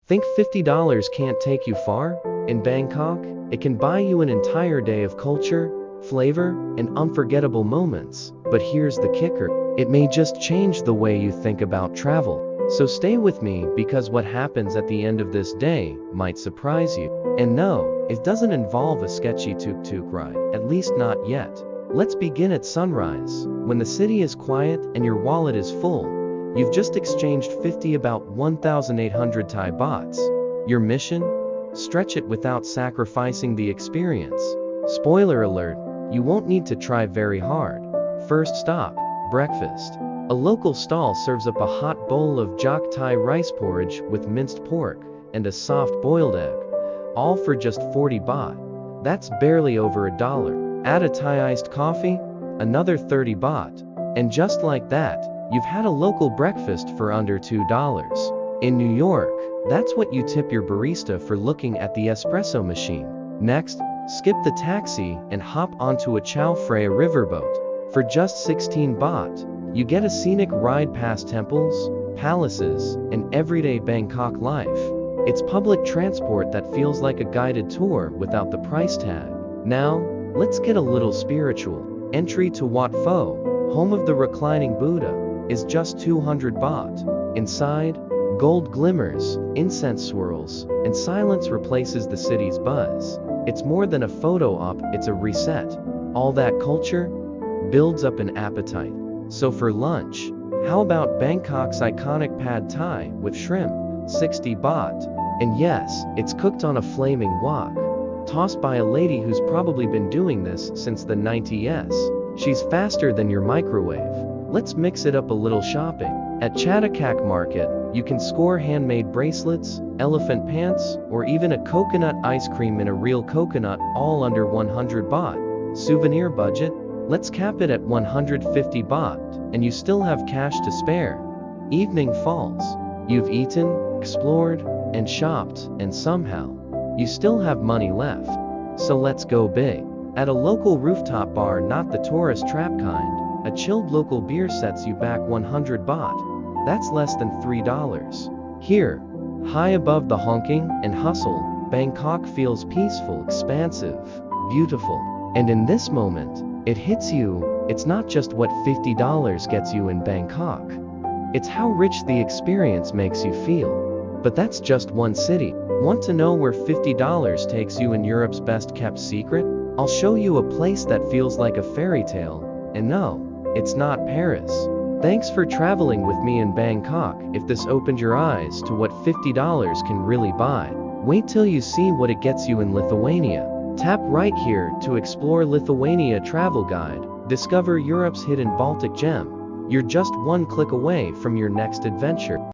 Think $50 can't take you far? In Bangkok, it can buy you an entire day of culture, flavor, and unforgettable moments. But here's the kicker. It may just change the way you think about travel. So stay with me, because what happens at the end of this day might surprise you. And no, it doesn't involve a sketchy tuk-tuk ride, at least not yet. Let's begin at sunrise, when the city is quiet and your wallet is full. You've just exchanged about 1,800 Thai bahts. Your mission? Stretch it without sacrificing the experience. Spoiler alert, you won't need to try very hard. First stop, breakfast. A local stall serves up a hot bowl of jak Thai rice porridge with minced pork and a soft boiled egg, all for just 40 baht. That's barely over $1. Add a Thai iced coffee, another 30 baht. And just like that, you've had a local breakfast for under $2. In New York, that's what you tip your barista for looking at the espresso machine. Next, skip the taxi and hop onto a Chao Phraya River boat. For just 16 baht, you get a scenic ride past temples, palaces, and everyday Bangkok life. It's public transport that feels like a guided tour without the price tag. Now, let's get a little spiritual. Entry to Wat Pho, home of the reclining Buddha, is just 200 baht. Inside, gold glimmers, incense swirls, and silence replaces the city's buzz. It's more than a photo op, it's a reset. All that culture builds up an appetite. So for lunch, how about Bangkok's iconic pad Thai with shrimp, 60 baht? And yes, it's cooked on a flaming wok, tossed by a lady who's probably been doing this since the 90s. She's faster than your microwave. Let's mix it up a little shopping. At Chatuchak Market, you can score handmade bracelets, elephant pants, or even a coconut ice cream in a real coconut, all under 100 baht. Souvenir budget? Let's cap it at 150 baht, and you still have cash to spare. Evening falls. You've eaten, explored, and shopped, and somehow, you still have money left. So let's go big. At a local rooftop bar, not the tourist trap kind, a chilled local beer sets you back 100 baht. That's less than $3. Here, high above the honking and hustle, Bangkok feels peaceful, expansive, beautiful. And in this moment, it hits you, it's not just what $50 gets you in Bangkok. It's how rich the experience makes you feel. But that's just one city. Want to know where $50 takes you in Europe's best kept secret? I'll show you a place that feels like a fairy tale. And no, it's not Paris. Thanks for traveling with me in Bangkok. If this opened your eyes to what $50 can really buy, wait till you see what it gets you in Lithuania. Tap right here to explore Lithuania Travel Guide. Discover Europe's hidden Baltic gem. You're just one click away from your next adventure.